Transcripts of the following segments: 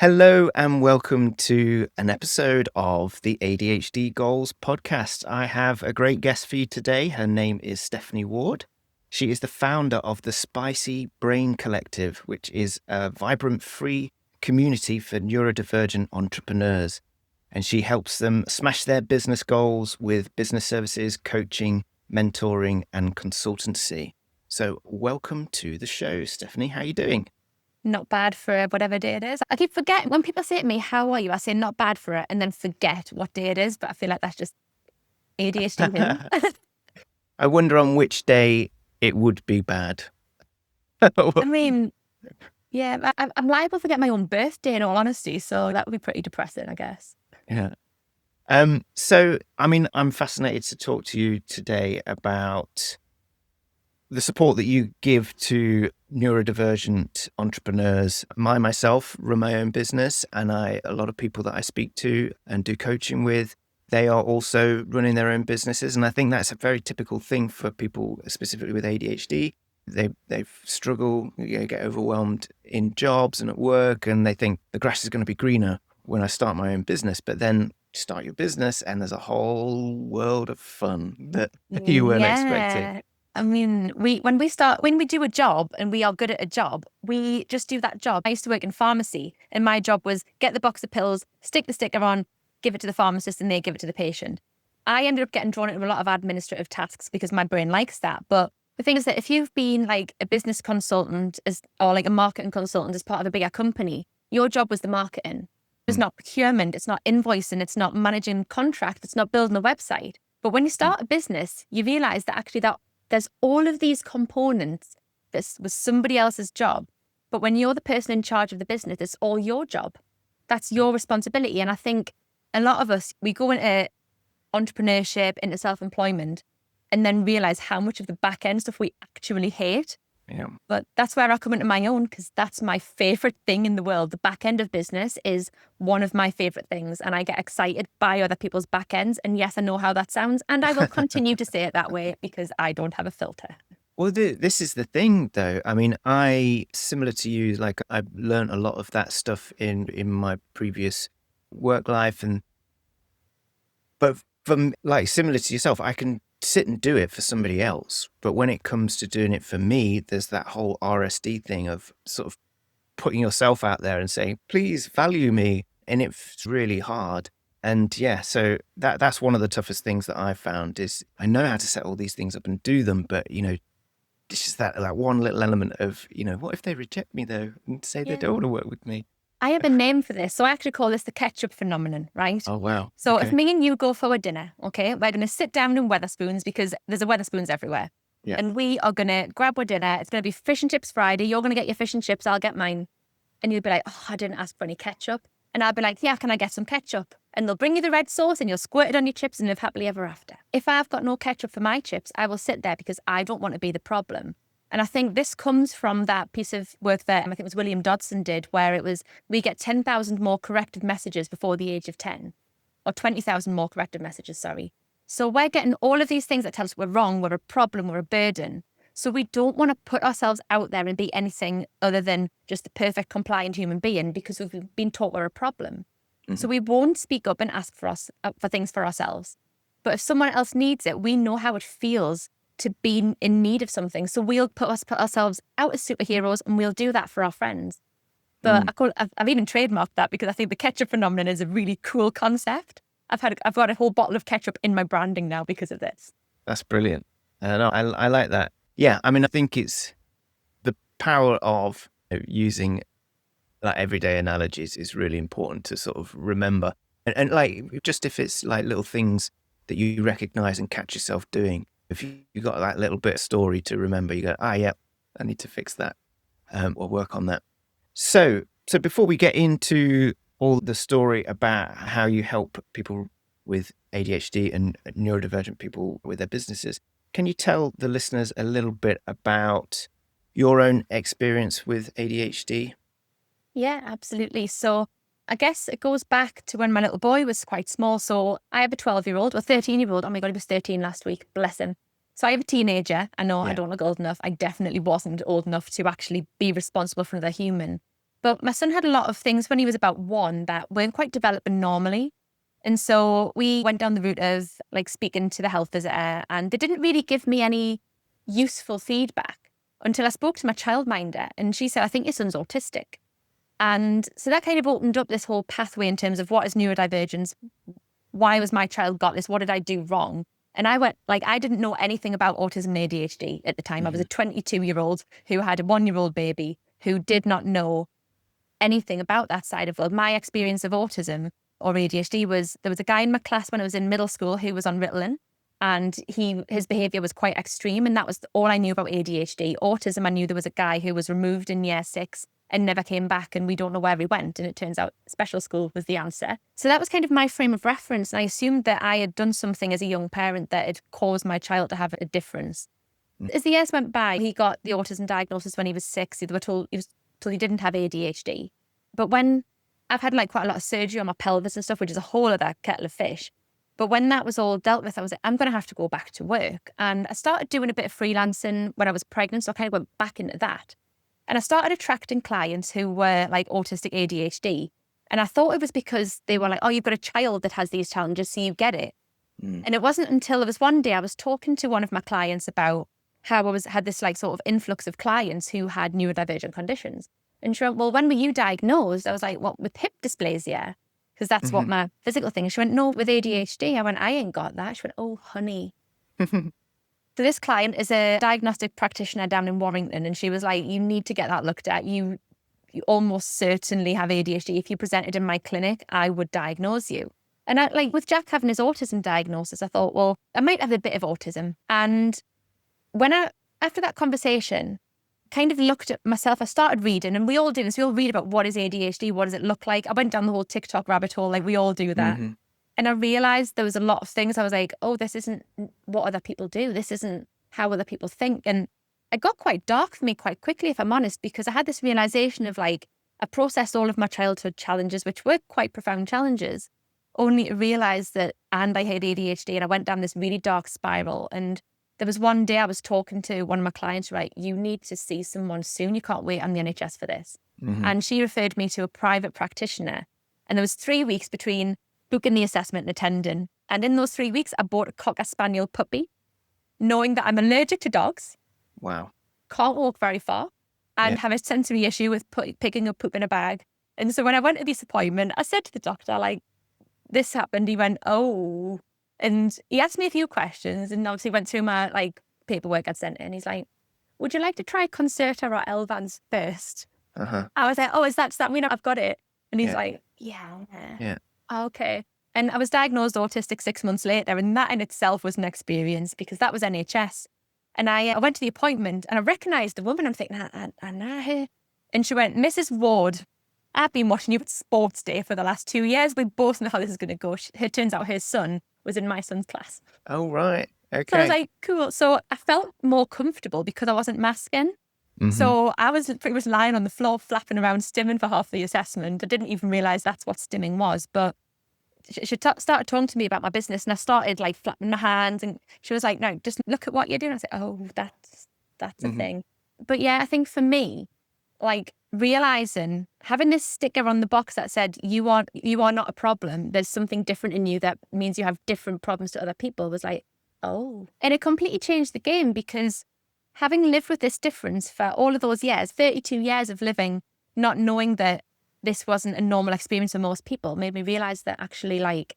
Hello and welcome to an episode of the ADHD Goals podcast. I have a great guest for you today. Her name is Stephanie Ward. She is the founder of the Spicy Brain Collective, which is a vibrant free community for neurodivergent entrepreneurs. And she helps them smash their business goals with business services, coaching, mentoring, and consultancy. So welcome to the show, Stephanie. How are you doing? Not bad for whatever day it is. I keep forgetting when people say to me, "How are you?" I say not bad for it and then forget what day it is. But I feel like that's just ADHD me. I wonder on which day it would be bad. I mean, yeah, I'm liable to forget my own birthday in all honesty. So that would be pretty depressing, I guess. Yeah. I'm fascinated to talk to you today about the support that you give to neurodivergent entrepreneurs. Myself run my own business, and a lot of people that I speak to and do coaching with, they are also running their own businesses. And I think that's a very typical thing for people, specifically with ADHD. They struggle, get overwhelmed in jobs and at work, and they think the grass is going to be greener when I start my own business. But then start your business and there's a whole world of fun that you weren't expecting. I mean, when we do a job and we are good at a job, we just do that job. I used to work in pharmacy and my job was get the box of pills, stick the sticker on, give it to the pharmacist and they give it to the patient. I ended up getting drawn into a lot of administrative tasks because my brain likes that. But the thing is that if you've been like a business consultant or like a marketing consultant as part of a bigger company, your job was the marketing. It's not procurement, it's not invoicing, it's not managing contracts, it's not building a website. But when you start a business, you realize that actually there's all of these components. This was somebody else's job. But when you're the person in charge of the business, it's all your job. That's your responsibility. And I think a lot of us, we go into entrepreneurship, into self-employment, and then realize how much of the back end stuff we actually hate. Yeah. But that's where I come into my own, because that's my favorite thing in the world. The back end of business is one of my favorite things. And I get excited by other people's back ends. And yes, I know how that sounds. And I will continue to say it that way because I don't have a filter. Well, this is the thing, though. I mean, similar to you, like I've learned a lot of that stuff in my previous work life, but from like similar to yourself, I can sit and do it for somebody else. But when it comes to doing it for me, there's that whole RSD thing of sort of putting yourself out there and saying, please value me. And it's really hard. And yeah, so that's one of the toughest things that I've found is I know how to set all these things up and do them, but it's just that one little element of, what if they reject me though and say they don't want to work with me? I have a name for this. So I actually call this the Ketchup Phenomenon, right? Oh, wow. So Okay. if me and you go for a dinner, okay, we're going to sit down in Wetherspoons because there's a Wetherspoons everywhere. Yeah. And we are going to grab our dinner. It's going to be fish and chips Friday. You're going to get your fish and chips. I'll get mine. And you'll be like, oh, I didn't ask for any ketchup. And I'll be like, yeah, can I get some ketchup? And they'll bring you the red sauce and you'll squirt it on your chips and live happily ever after. If I've got no ketchup for my chips, I will sit there because I don't want to be the problem. And I think this comes from that piece of work that I think it was William Dodson did, where it was, we get 10,000 more corrective messages before the age of 10, or 20,000 more corrective messages, sorry. So we're getting all of these things that tell us we're wrong, we're a problem, we're a burden. So we don't want to put ourselves out there and be anything other than just a perfect compliant human being because we've been taught we're a problem. Mm-hmm. So we won't speak up and ask for things for ourselves. But if someone else needs it, we know how it feels to be in need of something. So we'll put ourselves out as superheroes and we'll do that for our friends. But I've even trademarked that because I think the ketchup phenomenon is a really cool concept. I've got a whole bottle of ketchup in my branding now because of this. That's brilliant. I like that. Yeah, I mean, I think it's the power of using like everyday analogies is really important to sort of remember. And like, just if it's like little things that you recognize and catch yourself doing, if you got that little bit of story to remember, you go, yeah, I need to fix that or work on that. So before we get into all the story about how you help people with ADHD and neurodivergent people with their businesses, can you tell the listeners a little bit about your own experience with ADHD? Yeah, absolutely. So I guess it goes back to when my little boy was quite small. So I have a 12-year-old or 13-year-old. Oh my God, he was 13 last week. Bless him. So I have a teenager. I know I don't look old enough. I definitely wasn't old enough to actually be responsible for another human. But my son had a lot of things when he was about 1 that weren't quite developing normally. And so we went down the route of like speaking to the health visitor, and they didn't really give me any useful feedback until I spoke to my childminder, and she said, I think your son's autistic. And so that kind of opened up this whole pathway in terms of what is neurodivergence? Why was my child got this? What did I do wrong? And I went, like, I didn't know anything about autism and ADHD at the time. I was a 22-year-old who had a 1-year-old baby who did not know anything about that side of the world. My experience of autism or ADHD was, there was a guy in my class when I was in middle school who was on Ritalin, and his behavior was quite extreme. And that was all I knew about ADHD. Autism, I knew there was a guy who was removed in year 6 and never came back, and we don't know where he went. And it turns out special school was the answer. So that was kind of my frame of reference. And I assumed that I had done something as a young parent that had caused my child to have a difference. As the years went by, he got the autism diagnosis when he was 6. He was told he didn't have ADHD. But when I've had like quite a lot of surgery on my pelvis and stuff, which is a whole other kettle of fish. But when that was all dealt with, I was like, I'm going to have to go back to work. And I started doing a bit of freelancing when I was pregnant. So I kind of went back into that. And I started attracting clients who were like autistic ADHD. And I thought it was because they were like, oh, you've got a child that has these challenges, so you get it. And it wasn't until it was one day I was talking to one of my clients about how I had this like sort of influx of clients who had neurodivergent conditions. And she went, well, when were you diagnosed? I was like, what, with hip dysplasia? Because that's what my physical thing is. She went, no, with ADHD. I went, I ain't got that. She went, oh, honey. So this client is a diagnostic practitioner down in Warrington, and she was like, you need to get that looked at. You almost certainly have ADHD. If you presented in my clinic, I would diagnose you. And I, like with Jack having his autism diagnosis, I thought, well, I might have a bit of autism. And after that conversation, kind of looked at myself, I started reading, and we all do this. We all read about what is ADHD, what does it look like? I went down the whole TikTok rabbit hole, like we all do that. And I realized there was a lot of things. I was like, oh, this isn't what other people do. This isn't how other people think. And it got quite dark for me quite quickly, if I'm honest, because I had this realization of like, I processed all of my childhood challenges, which were quite profound challenges, only to realize that, and I had ADHD, and I went down this really dark spiral. And there was one day I was talking to one of my clients, right, you need to see someone soon. You can't wait on the NHS for this. And she referred me to a private practitioner. And there was 3 weeks between booking the assessment and attending. And in those 3 weeks, I bought a Cocker Spaniel puppy, knowing that I'm allergic to dogs. Wow. Can't walk very far, and have a sensory issue with picking up poop in a bag. And so when I went to this appointment, I said to the doctor, like, this happened. He went, oh. And he asked me a few questions, and obviously went through my like paperwork I'd sent in. He's like, would you like to try Concerta or Elvans first? I was like, oh, does that mean I've got it? And he's like, yeah. Okay. And I was diagnosed autistic 6 months later, and that in itself was an experience because that was NHS. And I went to the appointment, and I recognised the woman. I'm thinking, I know her. And she went, Mrs. Ward, I've been watching you at Sports Day for the last 2 years. We both know how this is going to go. It turns out her son was in my son's class. Oh, right. Okay. So I was like, cool. So I felt more comfortable because I wasn't masking. So I was pretty much lying on the floor, flapping around, stimming for half the assessment. I didn't even realise that's what stimming was. But she started talking to me about my business, and I started like flapping my hands, and she was like, no, just look at what you're doing. I said, oh, that's a thing. But yeah, I think for me, like realising, having this sticker on the box that said, you are not a problem. There's something different in you that means you have different problems to other people, was like, oh. And it completely changed the game, because having lived with this difference for all of those years, 32 years of living, not knowing that this wasn't a normal experience for most people, made me realise that actually, like,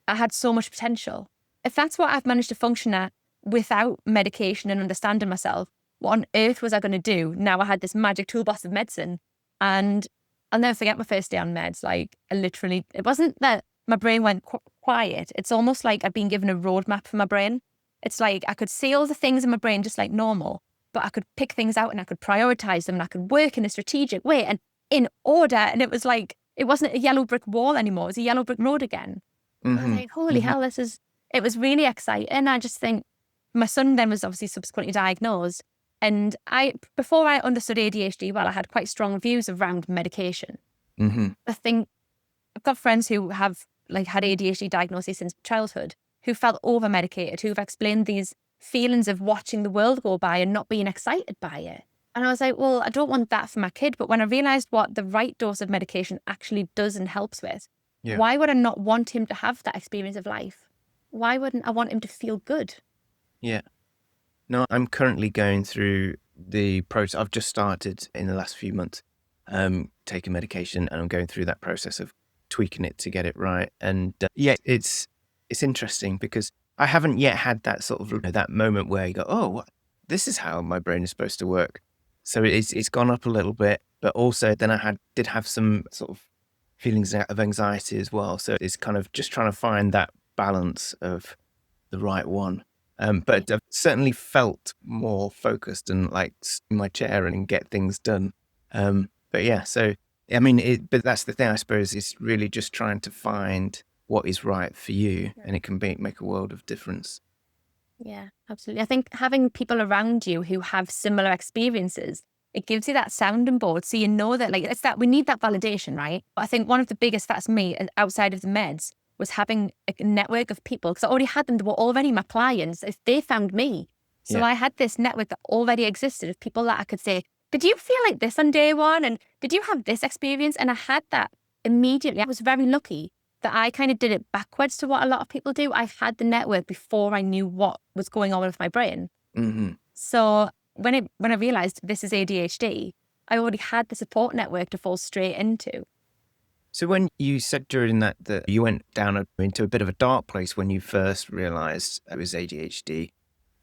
I had so much potential. If that's what I've managed to function at without medication and understanding myself, what on earth was I going to do? Now I had this magic toolbox of medicine. And I'll never forget my first day on meds. Like, it wasn't that my brain went quiet. It's almost like I've been given a roadmap for my brain. It's like I could see all the things in my brain just like normal, but I could pick things out and I could prioritize them, and I could work in a strategic way and in order. And it was like, it wasn't a yellow brick wall anymore. It was a yellow brick road again. I was like, holy hell, it was really exciting. I just think my son then was obviously subsequently diagnosed. And before I understood ADHD, well, I had quite strong views around medication. I think I've got friends who have like had ADHD diagnosis since childhood, who felt over-medicated, who've explained these feelings of watching the world go by and not being excited by it. And I was like, well, I don't want that for my kid. But when I realized what the right dose of medication actually does and helps with, Yeah. why would I not want him to have that experience of life? Why wouldn't I want him to feel good? Yeah. No, I'm currently going through the process. I've just started in the last few months, taking medication, and I'm going through that process of tweaking it to get it right. And yeah, it's interesting because I haven't yet had that sort of, that moment where you go, oh, this is how my brain is supposed to work. So it's gone up a little bit, but also then I did have some sort of feelings of anxiety as well. So it's kind of just trying to find that balance of the right one. But I've certainly felt more focused and like in my chair and get things done. But yeah, so I mean, but that's the thing, I suppose, is really just trying to find what is right for you, and it can make a world of difference. Yeah, absolutely. I think having people around you who have similar experiences, it gives you that sounding board. So you know that, like, it's that we need that validation, right? But I think one of the biggest facts for me outside of the meds was having a network of people, because I already had them that were already my clients. If they found me. So Yeah. I had this network that already existed of people that I could say, did you feel like this on day one? And did you have this experience? And I had that immediately. I was very lucky that I kind of did it backwards to what a lot of people do. I had the network before I knew what was going on with my brain. Mm-hmm. So when I realized this is ADHD, I already had the support network to fall straight into. So when you said during that you went down into a bit of a dark place when you first realized it was ADHD,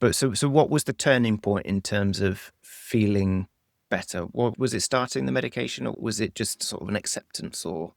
but so what was the turning point in terms of feeling better? What was it, starting the medication, or was it just sort of an acceptance? Or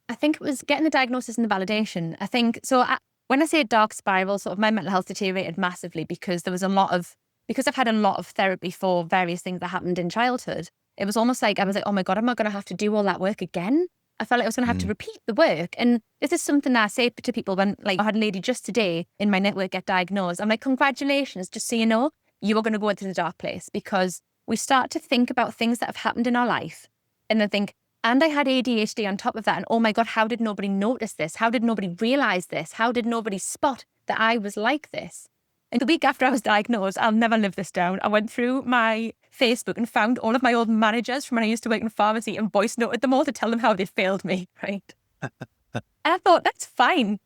I think it was getting the diagnosis and the validation. I think so. When I say dark spiral, sort of my mental health deteriorated massively because because I've had a lot of therapy for various things that happened in childhood. It was almost like I was like, oh my God, am I going to have to do all that work again? I felt like I was going to have to repeat the work. And this is something that I say to people when, like, I had a lady just today in my network get diagnosed. I'm like, congratulations, just so you know, you are going to go into the dark place, because we start to think about things that have happened in our life and then think, and I had ADHD on top of that. And oh my God, how did nobody notice this? How did nobody realize this? How did nobody spot that I was like this? And the week after I was diagnosed, I'll never live this down. I went through my Facebook and found all of my old managers from when I used to work in pharmacy and voice noted them all to tell them how they failed me, right? And I thought, that's fine.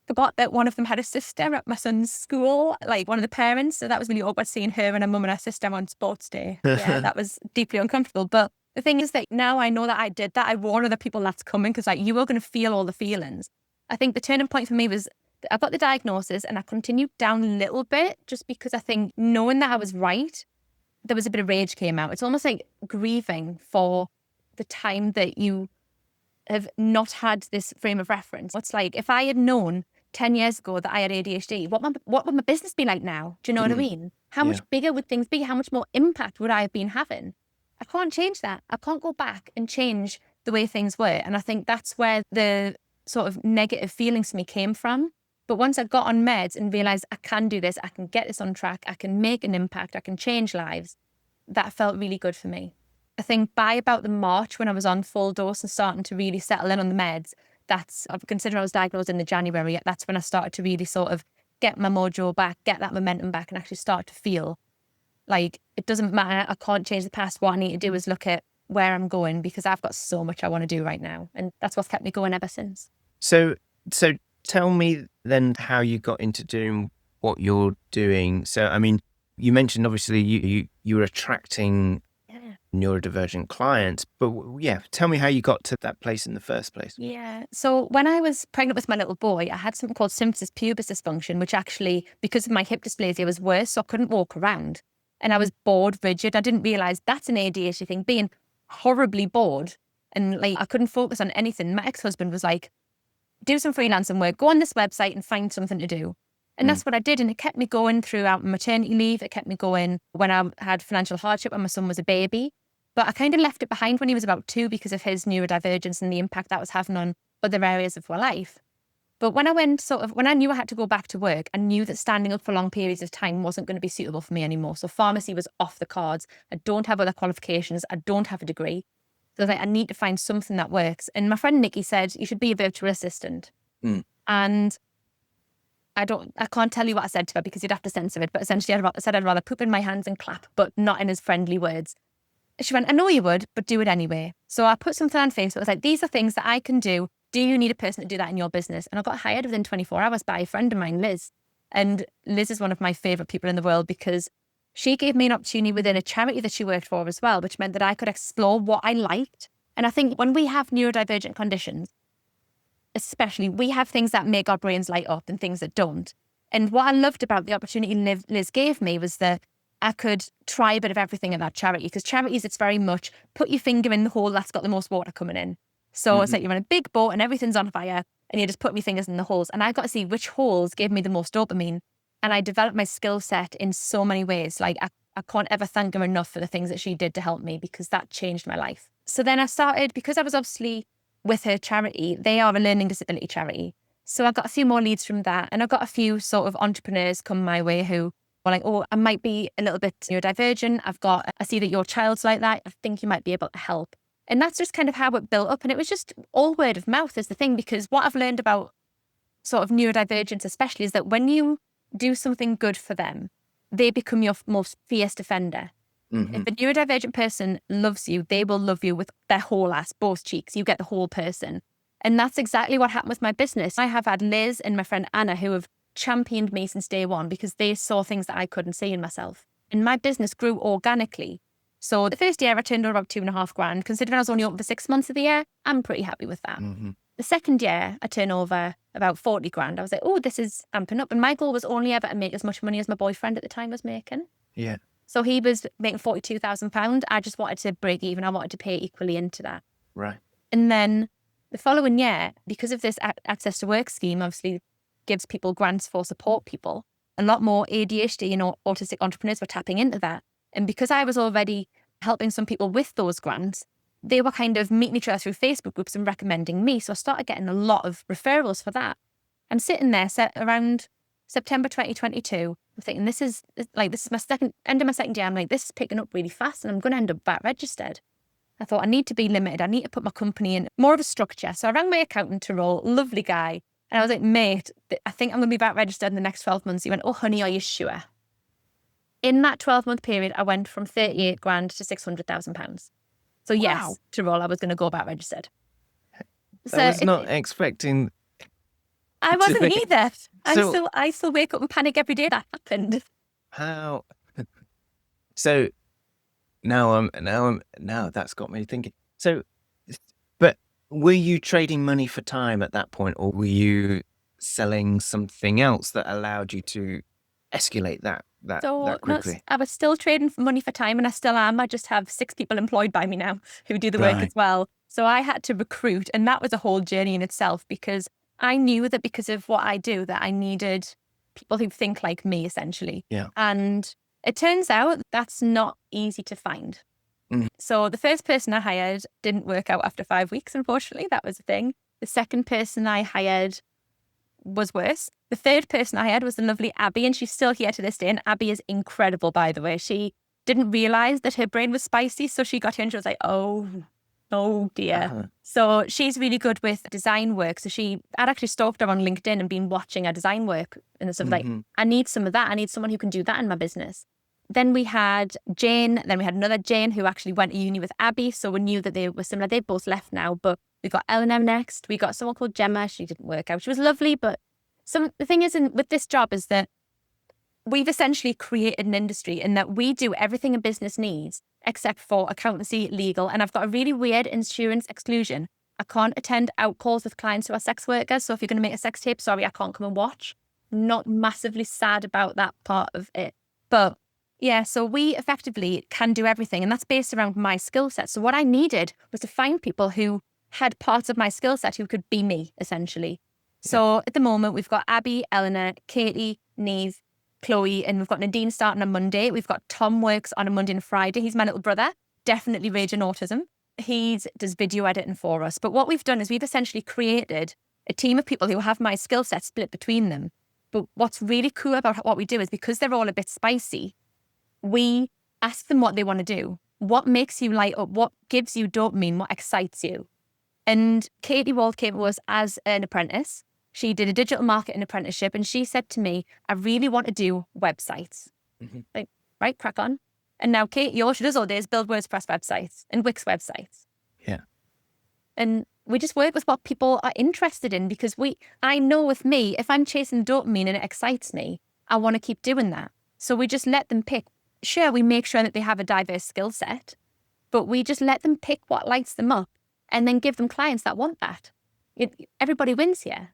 Forgot that one of them had a sister at my son's school, like one of the parents. So that was really awkward seeing her and her mum and her sister on sports day. Yeah, that was deeply uncomfortable. But the thing is that now I know that I did that. I warn other people that's coming, because like, you are going to feel all the feelings. I think the turning point for me was I got the diagnosis and I continued down a little bit, just because I think knowing that I was right, there was a bit of rage came out. It's almost like grieving for the time that you have not had this frame of reference. It's like, if I had known 10 years ago that I had ADHD, what would my business be like now? Do you know what I mean? How much bigger would things be? How much more impact would I have been having? I can't change that. I can't go back and change the way things were. And I think that's where the sort of negative feelings for me came from. But once I got on meds and realized I can do this, I can get this on track, I can make an impact, I can change lives, that felt really good for me. I think by about the March, when I was on full dose and starting to really settle in on the meds, considering I was diagnosed in the January, that's when I started to really sort of get my mojo back, get that momentum back, and actually start to feel like it doesn't matter. I can't change the past. What I need to do is look at where I'm going, because I've got so much I want to do right now. And that's what's kept me going ever since. so tell me then how you got into doing what you're doing. So I mean, you mentioned obviously you were attracting neurodivergent clients, but yeah, tell me how you got to that place in the first place. Yeah. So when I was pregnant with my little boy, I had something called symphysis pubis dysfunction, which actually, because of my hip dysplasia, was worse. So I couldn't walk around. And I was bored, rigid. I didn't realize that's an ADHD thing, being horribly bored. And like, I couldn't focus on anything. My ex-husband was like, do some freelancing work, go on this website and find something to do. And that's what I did. And it kept me going throughout my maternity leave. It kept me going when I had financial hardship and my son was a baby. But I kind of left it behind when he was about 2 because of his neurodivergence and the impact that was having on other areas of my life. But when I knew I had to go back to work, I knew that standing up for long periods of time wasn't going to be suitable for me anymore. So pharmacy was off the cards. I don't have other qualifications. I don't have a degree. So I was like, I need to find something that works. And my friend Nikki said, you should be a virtual assistant. And I can't tell you what I said to her because you'd have to censor it, but essentially I said I'd rather poop in my hands and clap, but not in as friendly words. She went, I know you would, but do it anyway. So I put something on Facebook. I was like, these are things that I can do. Do you need a person to do that in your business? And I got hired within 24 hours by a friend of mine, Liz. And Liz is one of my favourite people in the world because she gave me an opportunity within a charity that she worked for as well, which meant that I could explore what I liked. And I think when we have neurodivergent conditions, especially, we have things that make our brains light up and things that don't. And what I loved about the opportunity Liz gave me was that I could try a bit of everything at that charity, because charities, it's very much put your finger in the hole that's got the most water coming in. So it's like you're on a big boat and everything's on fire and you just put my fingers in the holes. And I got to see which holes gave me the most dopamine. And I developed my skill set in so many ways. Like I can't ever thank her enough for the things that she did to help me, because that changed my life. So then I started, because I was obviously with her charity, they are a learning disability charity. So I got a few more leads from that. And I got a few sort of entrepreneurs come my way who were like, oh, I might be a little bit neurodivergent. I see that your child's like that. I think you might be able to help. And that's just kind of how it built up. And it was just all word of mouth is the thing, because what I've learned about sort of neurodivergence especially is that when you do something good for them, they become your most fierce defender. If a neurodivergent person loves you, they will love you with their whole ass, both cheeks. You get the whole person. And that's exactly what happened with my business. I have had Liz and my friend Anna who have championed me since day one, because they saw things that I couldn't see in myself. And my business grew organically. So the first year I turned over about $2,500. Considering I was only open for 6 months of the year, I'm pretty happy with that. The second year I turned over about $40,000. I was like, oh, this is amping up. And my goal was only ever to make as much money as my boyfriend at the time was making. Yeah. So he was making £42,000. I just wanted to break even. I wanted to pay equally into that. Right. And then the following year, because of this access to work scheme, obviously gives people grants for support people, a lot more ADHD and autistic entrepreneurs were tapping into that. And because I was already helping some people with those grants, they were kind of meeting each other through Facebook groups and recommending me. So I started getting a lot of referrals for that. I'm sitting there around September 2022. I'm thinking, this is my end of my second year. I'm like, this is picking up really fast and I'm going to end up VAT registered. I thought I need to be limited. I need to put my company in more of a structure. So I rang my accountant to roll, lovely guy. And I was like, mate, I think I'm going to be VAT registered in the next 12 months. He went, oh, honey, are you sure? In that 12-month period, I went from $38,000 to £600,000. So yes, Wow. to roll, I was going to go VAT registered. I was not expecting. I wasn't either. So- I still wake up and panic every day that happened. How? So now that's got me thinking. So, but were you trading money for time at that point, or were you selling something else that allowed you to escalate that quickly? I was still trading money for time, and I still am. I just have 6 people employed by me now who do the work Right. as well. So I had to recruit, and that was a whole journey in itself, because I knew that because of what I do, that I needed people who think like me, essentially. Yeah. And it turns out that's not easy to find. So the first person I hired didn't work out after 5 weeks, unfortunately. That was a thing. The second person I hired was worse. The third person I hired was the lovely Abby, and she's still here to this day. And Abby is incredible, by the way. She didn't realise that her brain was spicy, so she got here and she was like, oh dear. So she's really good with design work. So I'd actually stalked her on LinkedIn and been watching her design work and sort of like, I need some of that. I need someone who can do that in my business. Then we had Jane. Then we had another Jane who actually went to uni with Abby. So we knew that they were similar. They've both left now, but we got Eleanor next. We got someone called Gemma. She didn't work out. She was lovely, but the thing is with this job is that we've essentially created an industry in that we do everything a business needs except for accountancy, legal. And I've got a really weird insurance exclusion. I can't attend out calls with clients who are sex workers. So if you're going to make a sex tape, sorry, I can't come and watch. Not massively sad about that part of it. But yeah, so we effectively can do everything. And that's based around my skill set. So what I needed was to find people who had parts of my skill set who could be me, essentially. Yeah. So at the moment, we've got Abby, Eleanor, Katie, Neve, Chloe, and we've got Nadine starting on Monday. We've got Tom works on a Monday and Friday. He's my little brother, definitely raging autism. He does video editing for us. But what we've done is we've essentially created a team of people who have my skill set split between them. But what's really cool about what we do is because they're all a bit spicy, we ask them what they want to do. What makes you light up? What gives you dopamine? What excites you? And Katie Wald came to us as an apprentice. She did a digital marketing apprenticeship, and she said to me, I really want to do websites. Like, right, crack on. And now Kate, all she does all day is build WordPress websites and Wix websites. Yeah. And we just work with what people are interested in, because I know with me, if I'm chasing dopamine and it excites me, I want to keep doing that. So we just let them pick. Sure, we make sure that they have a diverse skill set, but we just let them pick what lights them up and then give them clients that want that. Everybody wins here.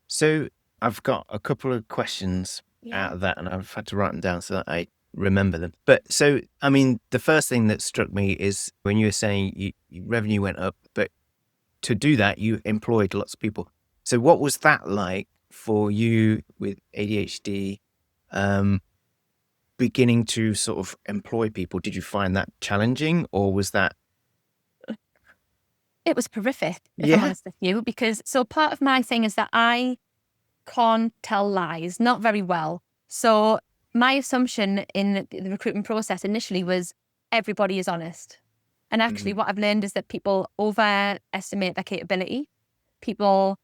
So I've got a couple of questions out of that, and I've had to write them down so that I remember them. But so, I mean, the first thing that struck me is when you were saying revenue went up, but to do that, you employed lots of people. So what was that like for you with ADHD, beginning to sort of employ people? Did you find that challenging, or was that? It was horrific, if I'm honest with you, because so part of my thing is that I can't tell lies, not very well. So my assumption in the recruitment process initially was everybody is honest. And actually what I've learned is that people overestimate their capability. People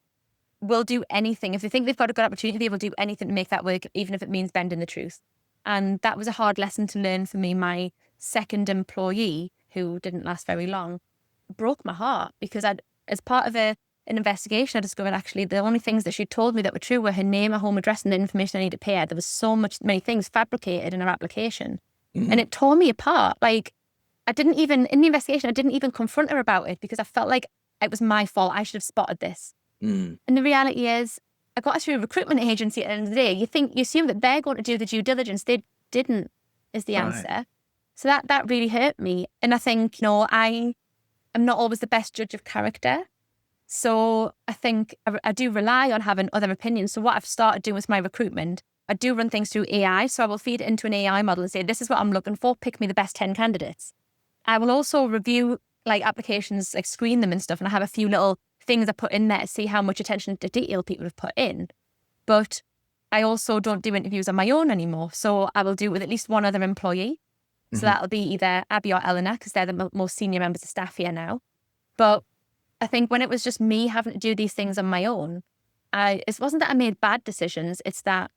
will do anything. If they think they've got a good opportunity, they will do anything to make that work, even if it means bending the truth. And that was a hard lesson to learn for me. My second employee, who didn't last very long, broke my heart, because as part of an investigation, I discovered actually the only things that she told me that were true were her name, her home address, and the information I needed to pay her. There was many things fabricated in her application. And it tore me apart. Like, in the investigation, I didn't even confront her about it, because I felt like it was my fault. I should have spotted this. And the reality is, I got her through a recruitment agency at the end of the day. You assume that they're going to do the due diligence. They didn't, is the answer. So that really hurt me. And I think, I'm not always the best judge of character. So I think I do rely on having other opinions. So what I've started doing with my recruitment, I do run things through AI. So I will feed it into an AI model and say, this is what I'm looking for. Pick me the best 10 candidates. I will also review applications, screen them and stuff. And I have a few little things I put in there to see how much attention to detail people have put in. But I also don't do interviews on my own anymore. So I will do it with at least one other employee. So that'll be either Abby or Eleanor, because they're the most senior members of staff here now. But I think when it was just me having to do these things on my own, it wasn't that I made bad decisions. It's that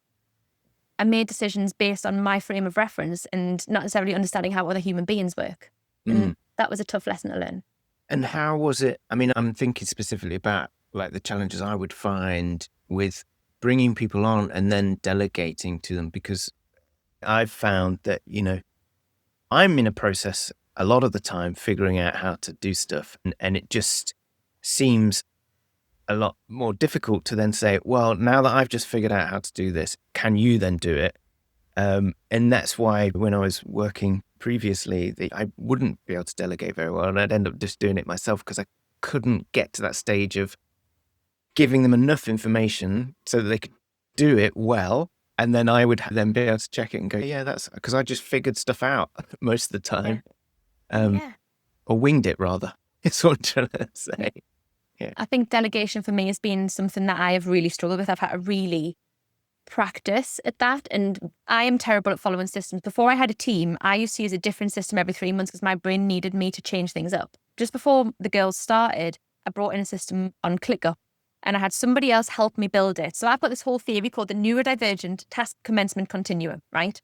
I made decisions based on my frame of reference and not necessarily understanding how other human beings work. And that was a tough lesson to learn. And how was it? I mean, I'm thinking specifically about the challenges I would find with bringing people on and then delegating to them, because I've found that, I'm in a process a lot of the time figuring out how to do stuff. And it just seems a lot more difficult to then say, well, now that I've just figured out how to do this, can you then do it? And that's why when I was working previously, I wouldn't be able to delegate very well. And I'd end up just doing it myself, because I couldn't get to that stage of giving them enough information so that they could do it well. And then I would then be able to check it and go, yeah, that's because I just figured stuff out most of the time. Or winged it, rather. It's what I'm trying to say. Yeah. I think delegation for me has been something that I have really struggled with. I've had to really practice at that. And I am terrible at following systems. Before I had a team, I used to use a different system every 3 months because my brain needed me to change things up. Just before the girls started, I brought in a system on Clickup, and I had somebody else help me build it. So I've got this whole theory called the Neurodivergent task commencement continuum, right?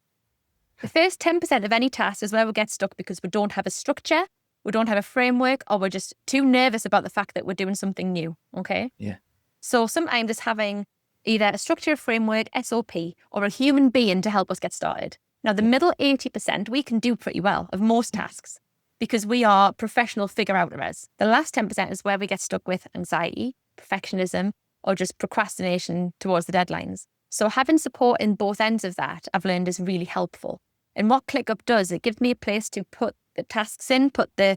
The first 10% of any task is where we get stuck because we don't have a structure, we don't have a framework, or we're just too nervous about the fact that we're doing something new, okay? Yeah. So sometimes it's having either a structure, a framework, SOP, or a human being to help us get started. Now, the middle 80%, we can do pretty well of most tasks because we are professional figure-outers. The last 10% is where we get stuck with anxiety, perfectionism, or just procrastination towards the deadlines. So having support in both ends of that, I've learned, is really helpful. And what Clickup does, it gives me a place to put the tasks in, put the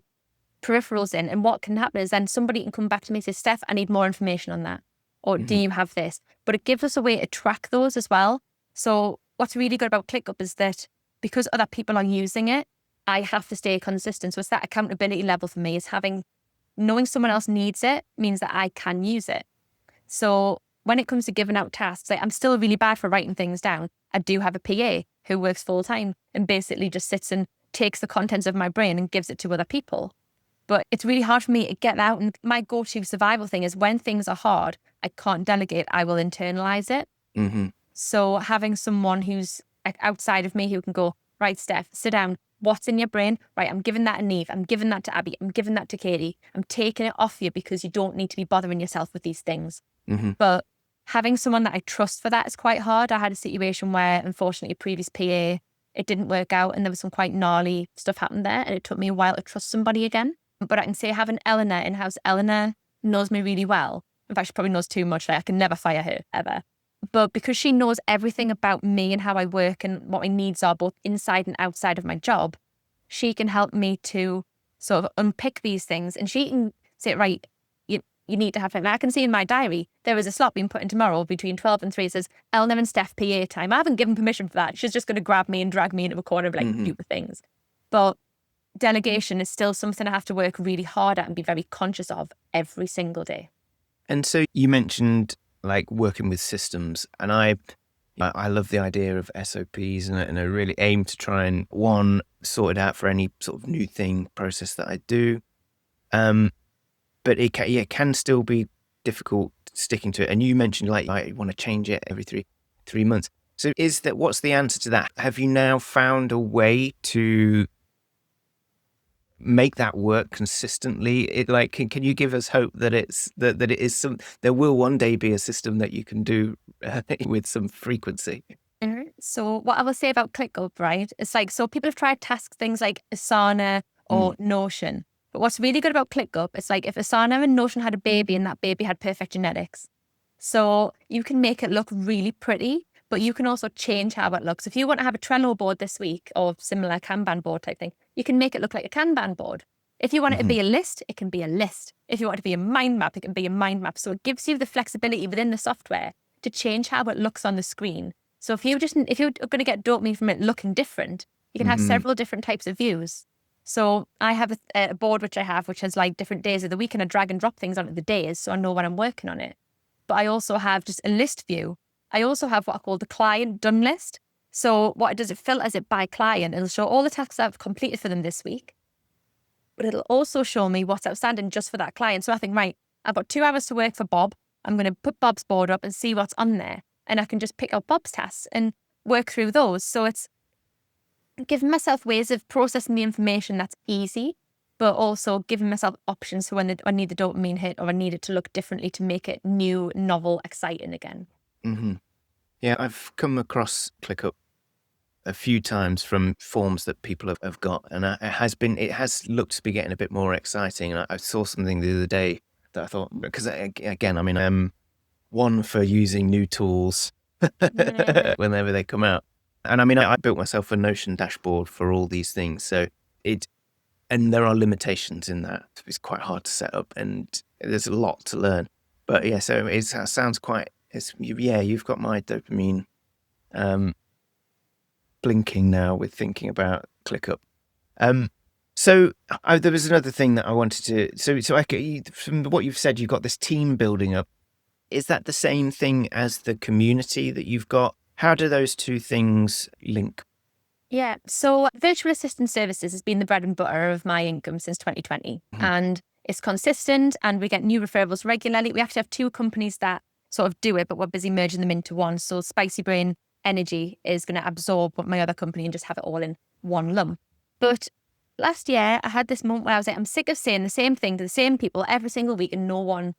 peripherals in. And what can happen is then somebody can come back to me and say, Steph, I need more information on that. Or do you have this? But it gives us a way to track those as well. So what's really good about Clickup is that because other people are using it, I have to stay consistent. So it's that accountability level for me, is knowing someone else needs it means that I can use it. So when it comes to giving out tasks, I'm still really bad for writing things down. I do have a PA who works full time and basically just sits and takes the contents of my brain and gives it to other people. But it's really hard for me to get out. And my go-to survival thing is when things are hard, I can't delegate, I will internalize it. So having someone who's outside of me who can go, right, Steph, sit down. What's in your brain? Right, I'm giving that to Neve. I'm giving that to Abby. I'm giving that to Katie. I'm taking it off you because you don't need to be bothering yourself with these things. But having someone that I trust for that is quite hard. I had a situation where, unfortunately, a previous PA, it didn't work out and there was some quite gnarly stuff happened there. And it took me a while to trust somebody again. But I can say having Eleanor in-house, Eleanor knows me really well. In fact, she probably knows too much. Like, I can never fire her, ever. But because she knows everything about me and how I work and what my needs are, both inside and outside of my job, she can help me to sort of unpick these things. And she can say, right, you need to have time. I can see in my diary, there is a slot being put in tomorrow between 12 and 3. It says, Eleanor and Steph PA time. I haven't given permission for that. She's just going to grab me and drag me into a corner and be like, do the things. But delegation is still something I have to work really hard at and be very conscious of every single day. And so you mentioned like working with systems, and I love the idea of SOPs, and I really aim to try and sort it out for any sort of new process that I do. But it can still be difficult sticking to it. And you mentioned like I want to change it every three months. So what's the answer to that? Have you now found a way to make that work consistently? Can you give us hope that there will one day be a system that you can do with some frequency? So what I will say about Clickup, right? It's like, so people have tried task things like Asana or Notion. But what's really good about Clickup is like if Asana and Notion had a baby and that baby had perfect genetics. So you can make it look really pretty, but you can also change how it looks. If you want to have a Trello board this week or similar Kanban board type thing, you can make it look like a Kanban board. If you want it to be a list, it can be a list. If you want it to be a mind map, it can be a mind map. So it gives you the flexibility within the software to change how it looks on the screen. So if you're going to get dopamine from it looking different, you can have several different types of views. So I have a board which has like different days of the week, and I drag and drop things onto the days so I know when I'm working on it. But I also have just a list view. I also have what I call the client done list. So what it does, it filters it by client. It'll show all the tasks I've completed for them this week. But it'll also show me what's outstanding just for that client. So I think, right, I've got 2 hours to work for Bob. I'm going to put Bob's board up and see what's on there. And I can just pick out Bob's tasks and work through those. So it's giving myself ways of processing the information that's easy, but also giving myself options for when I need the dopamine hit or I need it to look differently to make it new, novel, exciting again. Yeah, I've come across ClickUp a few times from forms that people have got, and it has looked to be getting a bit more exciting. And I saw something the other day that I thought, because again, I mean, I'm one for using new tools whenever they come out. And I mean, I built myself a Notion dashboard for all these things. And there are limitations in that. It's quite hard to set up and there's a lot to learn. But yeah, so it sounds quite, you've got my dopamine blinking now with thinking about ClickUp. So there was another thing that I wanted to, from what you've said, you've got this team building up. Is that the same thing as the community that you've got? How do those two things link? Yeah, so virtual assistant services has been the bread and butter of my income since 2020. And it's consistent and we get new referrals regularly. We actually have 2 companies that sort of do it, but we're busy merging them into one. So Spicy Brain Energy is going to absorb my other company and just have it all in one lump. But last year, I had this moment where I was like, I'm sick of saying the same thing to the same people every single week and no one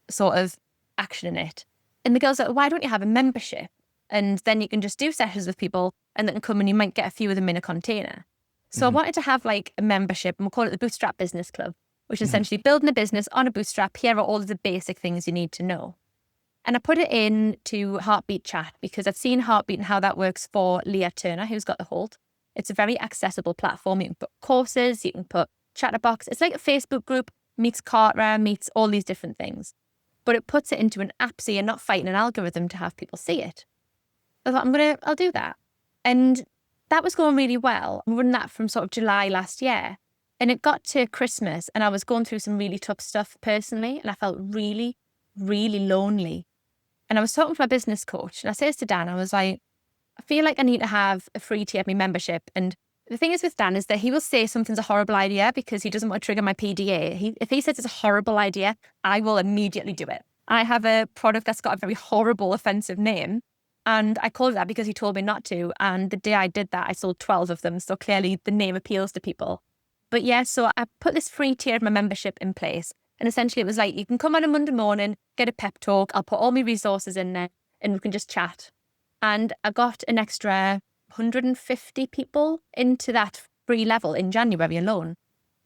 sort of actioning it. And the girls are like, why don't you have a membership? And then you can just do sessions with people and then come and you might get a few of them in a container. So I wanted to have like a membership, and we'll call it the Bootstrap Business Club, which is essentially building a business on a bootstrap. Here are all of the basic things you need to know. And I put it into Heartbeat Chat because I've seen Heartbeat and how that works for Leah Turner, who's got the Hold. It's a very accessible platform. You can put courses, you can put Chatterbox. It's like a Facebook group meets Cartera, meets all these different things. But it puts it into an app so you're not fighting an algorithm to have people see it. I thought, I'll do that. And that was going really well. I'm running that from sort of July last year. And it got to Christmas and I was going through some really tough stuff personally. And I felt really, really lonely. And I was talking to my business coach and I said to Dan, I was like, I feel like I need to have a free tier of my membership. And The thing is with Dan is that he will say something's a horrible idea because he doesn't want to trigger my PDA. If he says it's a horrible idea, I will immediately do it. I have a product that's got a very horrible, offensive name, and I called it that because he told me not to. And the day I did that, I sold 12 of them. So clearly the name appeals to people. But yeah, so I put this free tier of my membership in place. And essentially it was like, you can come on a Monday morning, get a pep talk. I'll put all my resources in there and we can just chat. And I got an extra 150 people into that free level in January alone.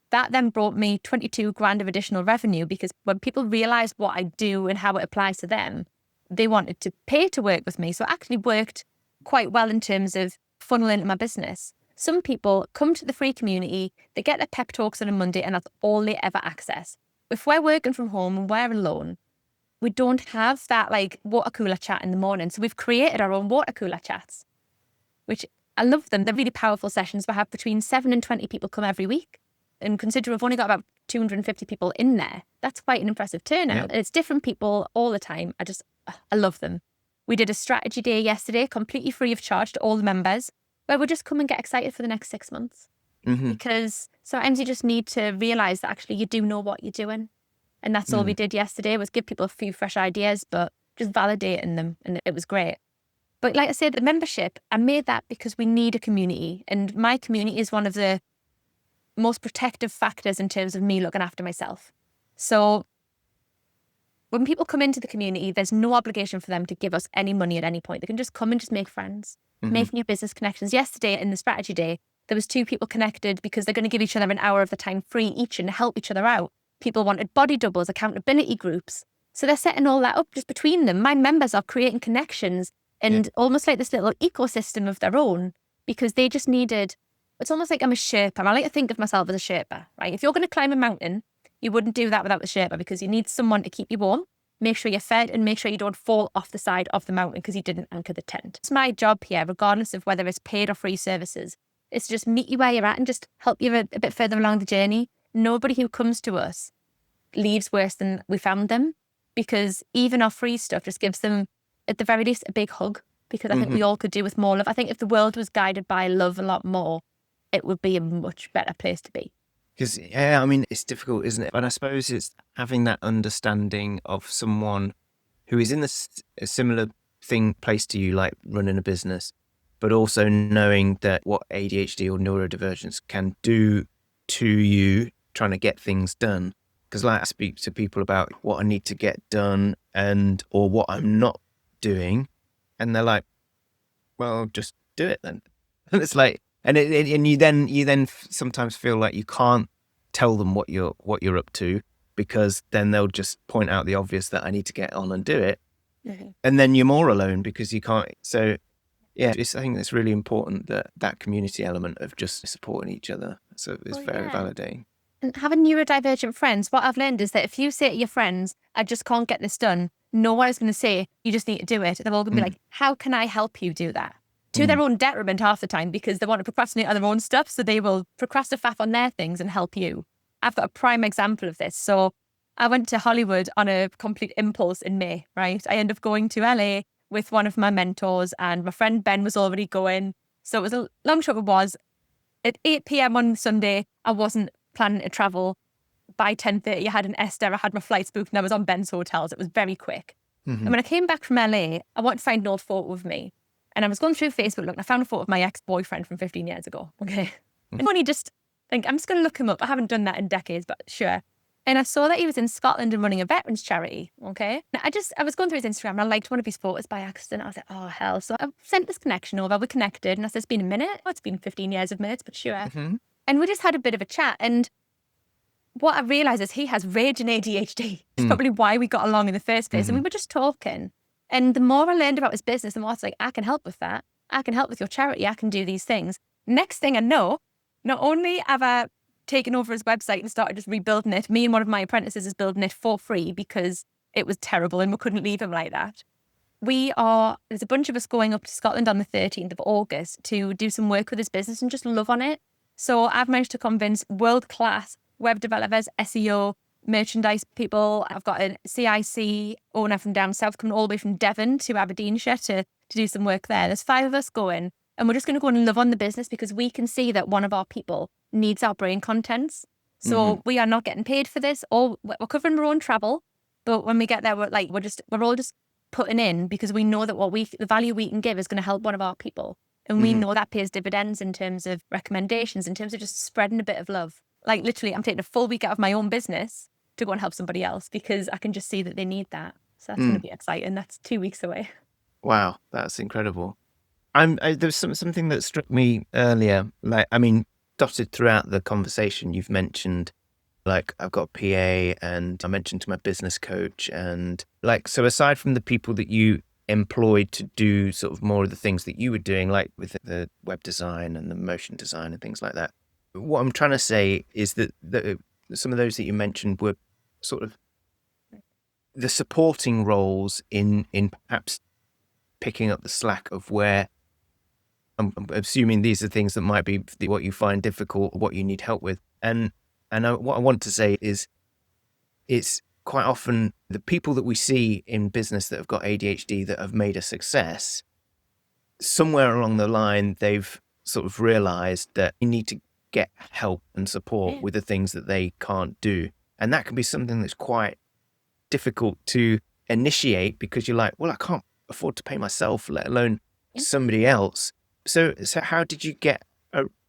That then brought me 22 grand of additional revenue because when people realized what I do and how it applies to them, they wanted to pay to work with me. So it actually worked quite well in terms of funneling into my business. Some people come to the free community, they get their pep talks on a Monday and that's all they ever access. If we're working from home and we're alone, we don't have that like water cooler chat in the morning. So we've created our own water cooler chats, which I love them. They're really powerful sessions. We have between 7 and 20 people come every week. And consider we've only got about 250 people in there. That's quite an impressive turnout. Yeah. It's different people all the time. I love them. We did a strategy day yesterday, completely free of charge to all the members, where we just come and get excited for the next 6 months. Mm-hmm. Because sometimes you just need to realise that actually you do know what you're doing. And that's all we did yesterday was give people a few fresh ideas, but just validating them. And it was great. But like I said, the membership, I made that because we need a community. And my community is one of the most protective factors in terms of me looking after myself. So when people come into the community, there's no obligation for them to give us any money at any point. They can just come and just make friends, make new business connections. Yesterday in the strategy day, there was 2 people connected because they're going to give each other an hour of the time free each and help each other out. People wanted body doubles, accountability groups. So they're setting all that up just between them. My members are creating connections and almost like this little ecosystem of their own because they just needed, it's almost like I'm a Sherpa. I like to think of myself as a Sherpa, right? If you're going to climb a mountain, you wouldn't do that without the Sherpa because you need someone to keep you warm, make sure you're fed and make sure you don't fall off the side of the mountain because you didn't anchor the tent. It's my job here, regardless of whether it's paid or free services, is to just meet you where you're at and just help you a bit further along the journey. Nobody who comes to us leaves worse than we found them because even our free stuff just gives them, at the very least, a big hug because I think we all could do with more love. I think if the world was guided by love a lot more, it would be a much better place to be. Because, yeah, I mean, it's difficult, isn't it? But I suppose it's having that understanding of someone who is in a similar place to you, like running a business, but also knowing that what ADHD or neurodivergence can do to you trying to get things done. Because like I speak to people about what I need to get done or what I'm not doing, and they're like, well, just do it then. And it's like, and you then sometimes feel like you can't tell them what you're up to because then they'll just point out the obvious that I need to get on and do it. Mm-hmm. And then you're more alone because you can't. So yeah, I think it's really important that community element of just supporting each other. So it's very validating. And having neurodivergent friends, what I've learned is that if you say to your friends, I just can't get this done, no one is going to say, you just need to do it. They're all going to be like, how can I help you do that? To their own detriment half the time because they want to procrastinate on their own stuff. So they will procrastinate on their things and help you. I've got a prime example of this. So I went to Hollywood on a complete impulse in May, right? I ended up going to LA with one of my mentors and my friend Ben was already going. So it was a long shot. It was at 8 p.m. on Sunday. I wasn't planning to travel. By 10:30, I had an Esther. I had my flights booked and I was on Ben's hotels. It was very quick. And when I came back from LA, I wanted to find an old photo of me. And I was going through Facebook, look, and I found a photo of my ex-boyfriend from 15 years ago. Okay. And funny, just think, I'm just going to look him up. I haven't done that in decades, but sure. And I saw that he was in Scotland and running a veterans charity. Okay. And I was going through his Instagram and I liked one of his photos by accident. I was like, oh, hell. So I sent this connection over. We connected and I said, it's been a minute. Oh, it's been 15 years of minutes, but sure. And we just had a bit of a chat. And what I realised is he has raging ADHD. It's probably why we got along in the first place. And we were just talking. And the more I learned about his business, the more I was like, I can help with that. I can help with your charity. I can do these things. Next thing I know, not only have I taken over his website and started just rebuilding it, me and one of my apprentices is building it for free because it was terrible and we couldn't leave him like that. There's a bunch of us going up to Scotland on the 13th of August to do some work with his business and just love on it. So I've managed to convince world-class web developers, SEO, merchandise people. I've got a CIC owner from down south coming all the way from Devon to Aberdeenshire to do some work there. There's 5 of us going. and we're just going to go and love on the business because we can see that one of our people needs our brain contents. So we are not getting paid for this, or we're covering our own travel. But when we get there, we're all just putting in because we know that the value we can give is going to help one of our people. And we know that pays dividends in terms of recommendations, in terms of just spreading a bit of love. Like literally, I'm taking a full week out of my own business to go and help somebody else because I can just see that they need that. So that's going to be exciting. That's 2 weeks away. Wow, that's incredible. There's something that struck me earlier. Dotted throughout the conversation, you've mentioned, like, I've got a PA, and I mentioned to my business coach, and so aside from the people that you employed to do sort of more of the things that you were doing, like with the web design and the motion design and things like that, what I'm trying to say is that some of those that you mentioned were sort of the supporting roles in perhaps picking up the slack of where I'm assuming these are things that might be what you find difficult, what you need help with. And what I want to say is it's quite often the people that we see in business that have got ADHD that have made a success, somewhere along the line, they've sort of realized that you need to get help and support with the things that they can't do. And that can be something that's quite difficult to initiate because you're like, well, I can't afford to pay myself, let alone somebody else. So how did you get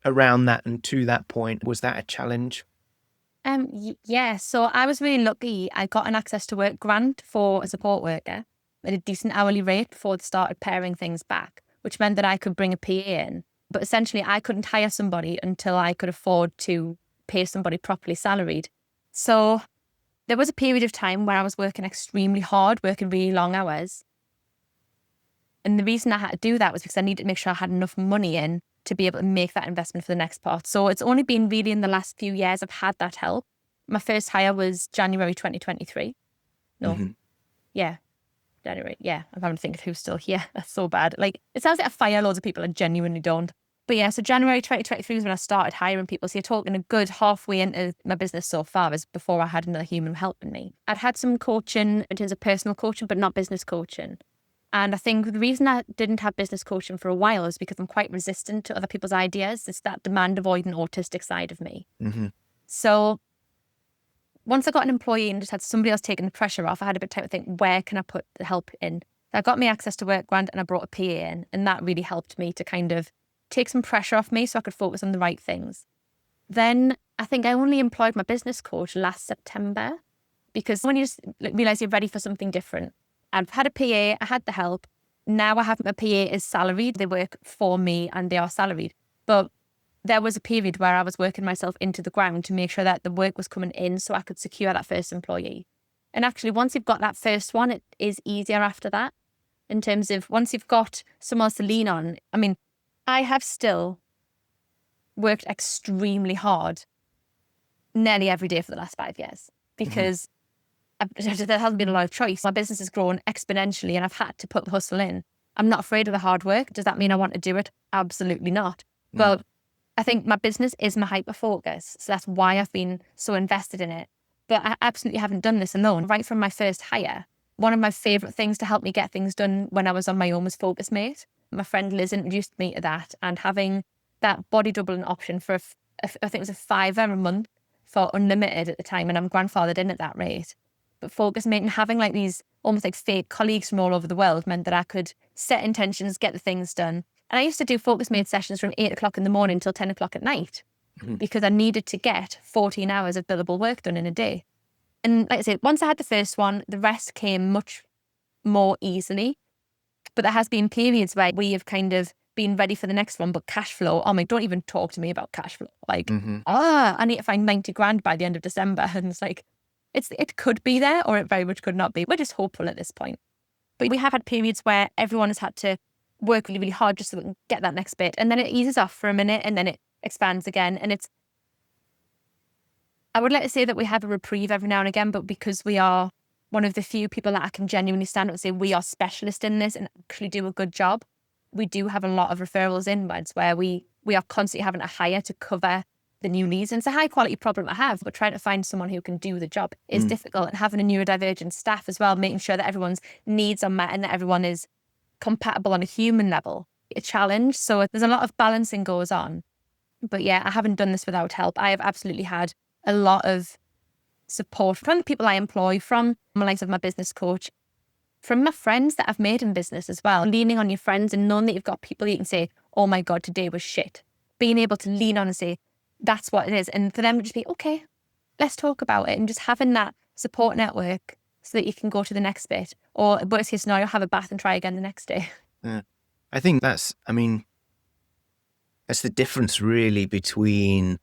around that and to that point? Was that a challenge? Yeah, so I was really lucky. I got an access to work grant for a support worker at a decent hourly rate before they started paring things back, which meant that I could bring a PA in. But essentially, I couldn't hire somebody until I could afford to pay somebody properly salaried. So there was a period of time where I was working extremely hard, working really long hours. And the reason I had to do that was because I needed to make sure I had enough money in to be able to make that investment for the next part. So it's only been really in the last few years I've had that help. My first hire was January 2023. No. Yeah. January. Yeah. I'm having to think of who's still here. That's so bad. Like, it sounds like I fire loads of people. I genuinely don't. But yeah, so January 2023 was when I started hiring people. So you're talking a good halfway into my business so far is before I had another human helping me. I'd had some coaching in terms of personal coaching, but not business coaching. And I think the reason I didn't have business coaching for a while is because I'm quite resistant to other people's ideas. It's that demand avoidant autistic side of me. So once I got an employee and just had somebody else taking the pressure off, I had a bit of time to think, where can I put the help in? So I got my access to work grant and I brought a PA in, and that really helped me to kind of take some pressure off me so I could focus on the right things. Then I think I only employed my business coach last September, because when you just realise you're ready for something different. I've had a PA, I had the help. Now I have my PA is salaried. They work for me and they are salaried. But there was a period where I was working myself into the ground to make sure that the work was coming in so I could secure that first employee. And actually, once you've got that first one, it is easier after that. In terms of once you've got someone else to lean on. I mean, I have still worked extremely hard nearly every day for the last 5 years because there hasn't been a lot of choice. My business has grown exponentially and I've had to put the hustle in. I'm not afraid of the hard work. Does that mean I want to do it? Absolutely not. Well, I think my business is my hyper focus. So that's why I've been so invested in it. But I absolutely haven't done this alone. Right from my first hire, one of my favourite things to help me get things done when I was on my own was FocusMate. My friend Liz introduced me to that, and having that body doubling option for, I think it was a £5 a month for unlimited at the time, and I'm grandfathered in at that rate. But FocusMate and having like these almost like fake colleagues from all over the world meant that I could set intentions, get the things done. And I used to do FocusMate sessions from 8 o'clock in the morning till 10 o'clock at night because I needed to get 14 hours of billable work done in a day. And like I said, once I had the first one, the rest came much more easily. But there has been periods where we have kind of been ready for the next one, but cash flow, oh my, don't even talk to me about cash flow. Like, I need to find 90 grand by the end of December. And it's like, it could be there or it very much could not be. We're just hopeful at this point. But we have had periods where everyone has had to work really, really hard just so we can get that next bit. And then it eases off for a minute and then it expands again. And I would like to say that we have a reprieve every now and again, but because we are one of the few people that I can genuinely stand up and say we are specialists in this and actually do a good job, we do have a lot of referrals inwards where we are constantly having to hire to cover the new needs. And it's a high quality problem to have, but trying to find someone who can do the job is difficult. And having a neurodivergent staff as well, making sure that everyone's needs are met and that everyone is compatible on a human level a challenge. So there's a lot of balancing goes on. But yeah, I haven't done this without help. I have absolutely had a lot of support from the people I employ, from the likes of my business coach, from my friends that I've made in business as well. Leaning on your friends and knowing that you've got people you can say, oh my God, today was shit. Being able to lean on and say, that's what it is. And for them to just be, okay, let's talk about it. And just having that support network so that you can go to the next bit. Or worst case scenario, have a bath and try again the next day. Yeah. I think that's the difference really between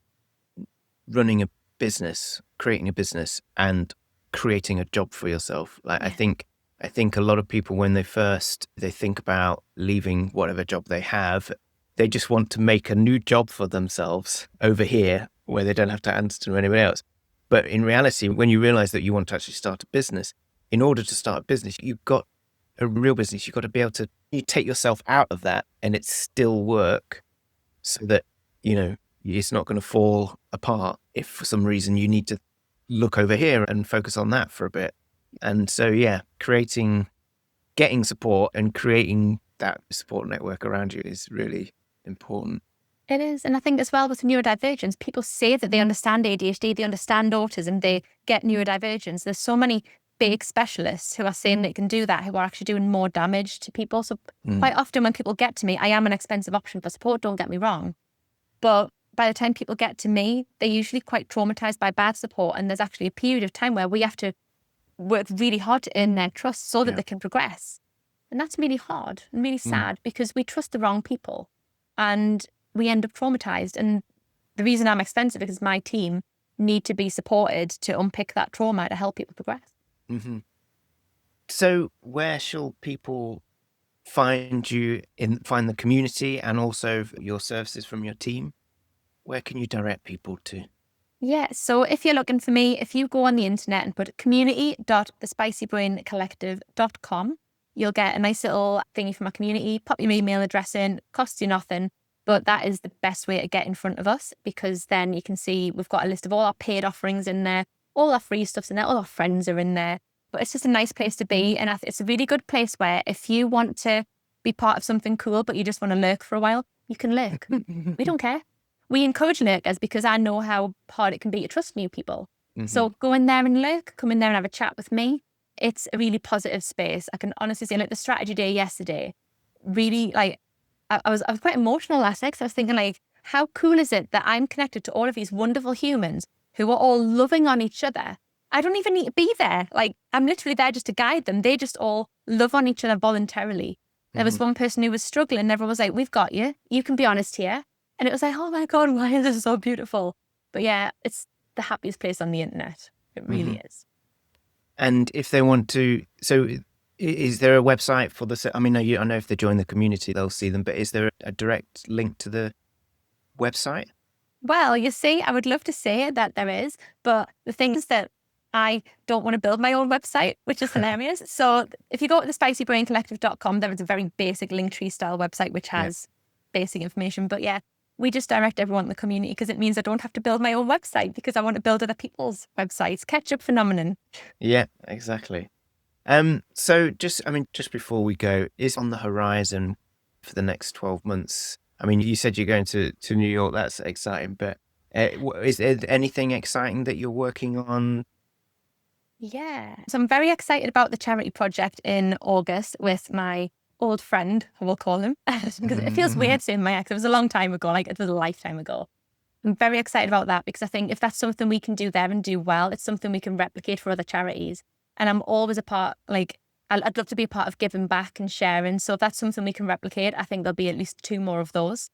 running a business, creating a business, and creating a job for yourself. Like, Yeah. I think a lot of people, when they think about leaving whatever job they have, they just want to make a new job for themselves over here where they don't have to answer to anyone else. But in reality, when you realize that you want to actually start a business, in order to start a business, you've got a real business. You've got to be able to take yourself out of that and it still work, so that, it's not going to fall apart if for some reason you need to look over here and focus on that for a bit. And so, yeah, getting support and creating that support network around you is really important. It is. And I think as well with neurodivergence, people say that they understand ADHD, they understand autism, they get neurodivergence. There's so many big specialists who are saying they can do that, who are actually doing more damage to people. So quite often when people get to me, I am an expensive option for support, don't get me wrong. But by the time people get to me, they're usually quite traumatized by bad support. And there's actually a period of time where we have to work really hard to earn their trust so that they can progress. And that's really hard and really sad because we trust the wrong people and we end up traumatized. And the reason I'm expensive is because my team need to be supported to unpick that trauma to help people progress. Mm-hmm. So where shall people find you, find the community and also your services from your team? Where can you direct people to? Yeah, so if you're looking for me, if you go on the internet and put community.thespicybraincollective.com, you'll get a nice little thingy from our community. Pop your email address in, costs you nothing. But that is the best way to get in front of us, because then you can see we've got a list of all our paid offerings in there, all our free stuff's in there, all our friends are in there. But it's just a nice place to be. And it's a really good place where if you want to be part of something cool, but you just want to lurk for a while, you can lurk. We don't care. We encourage lurkers because I know how hard it can be to trust new people. Mm-hmm. So go in there and lurk, come in there and have a chat with me. It's a really positive space. I can honestly say, like the strategy day yesterday, really I was quite emotional last night because I was thinking, like, how cool is it that I'm connected to all of these wonderful humans who are all loving on each other? I don't even need to be there. Like, I'm literally there just to guide them. They just all love on each other voluntarily. There was one person who was struggling and everyone was like, we've got you. You can be honest here. And it was like, oh my God, why is this so beautiful? But yeah, it's the happiest place on the internet. It really is. And if they want to, so is there a website for the, I know if they join the community, they'll see them, but is there a direct link to the website? Well, you see, I would love to say that there is, but the thing is that I don't want to build my own website, which is hilarious. So if you go to the spicybraincollective.com, there is a very basic Linktree style website, which has basic information. But yeah, we just direct everyone in the community because it means I don't have to build my own website because I want to build other people's websites. Ketchup Phenomenon. Yeah, exactly. So just before we go, is on the horizon for the next 12 months? I mean, you said you're going to New York. That's exciting, but is there anything exciting that you're working on? Yeah. So I'm very excited about the charity project in August with my old friend, I will call him, because it feels weird saying my ex. It was a long time ago, like it was a lifetime ago. I'm very excited about that because I think if that's something we can do there and do well, it's something we can replicate for other charities. And I'm always a part, like, I'd love to be a part of giving back and sharing. So if that's something we can replicate, I think there'll be at least 2 more of those.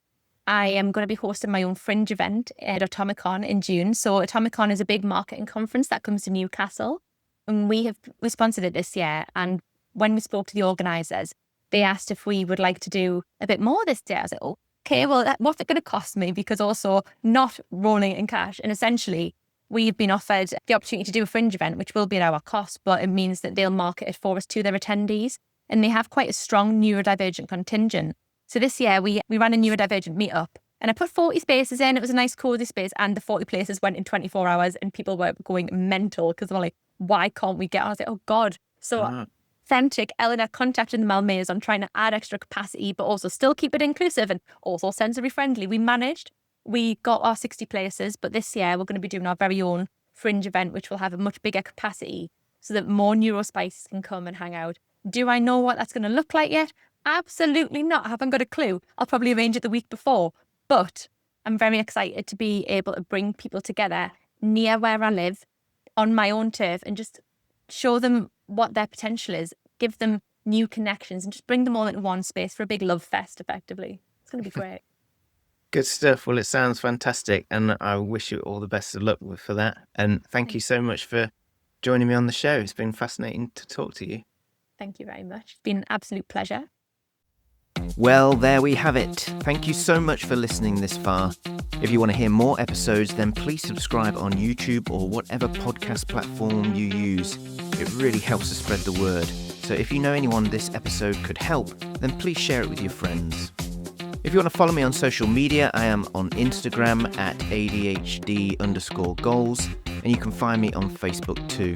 I am going to be hosting my own fringe event at Atomicon in June. So Atomicon is a big marketing conference that comes to Newcastle. And we sponsored it this year. And when we spoke to the organisers, they asked if we would like to do a bit more this year. I was like, oh, okay, well, what's it going to cost me? Because also not rolling it in cash. And essentially, we've been offered the opportunity to do a fringe event, which will be at our cost, but it means that they'll market it for us to their attendees. And they have quite a strong neurodivergent contingent. So this year, we ran a neurodivergent meetup. And I put 40 spaces in. It was a nice, cozy space. And the 40 places went in 24 hours. And people were going mental because they were like, why can't we get on? I was like, oh, God. So frantic Eleanor contacting the Malmays on trying to add extra capacity, but also still keep it inclusive and also sensory friendly. We managed. We got our 60 places, but this year we're going to be doing our very own fringe event, which will have a much bigger capacity so that more neurospices can come and hang out. Do I know what that's going to look like yet? Absolutely not. I haven't got a clue. I'll probably arrange it the week before, but I'm very excited to be able to bring people together near where I live on my own turf and just show them what their potential is, give them new connections and just bring them all into one space for a big love fest, effectively. It's going to be great. Good stuff. Well, it sounds fantastic, and I wish you all the best of luck for that. And thank you so much for joining me on the show. It's been fascinating to talk to you. Thank you very much. It's been an absolute pleasure. Well, there we have it. Thank you so much for listening this far. If you want to hear more episodes, then please subscribe on YouTube or whatever podcast platform you use. It really helps to spread the word. So if you know anyone this episode could help, then please share it with your friends. If you want to follow me on social media, I am on Instagram at ADHD_goals, and you can find me on Facebook too.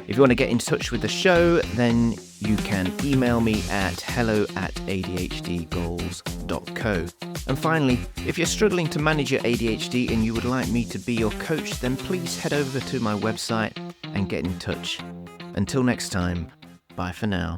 If you want to get in touch with the show, then you can email me at hello@adhdgoals.co. And finally, if you're struggling to manage your ADHD and you would like me to be your coach, then please head over to my website and get in touch. Until next time, bye for now.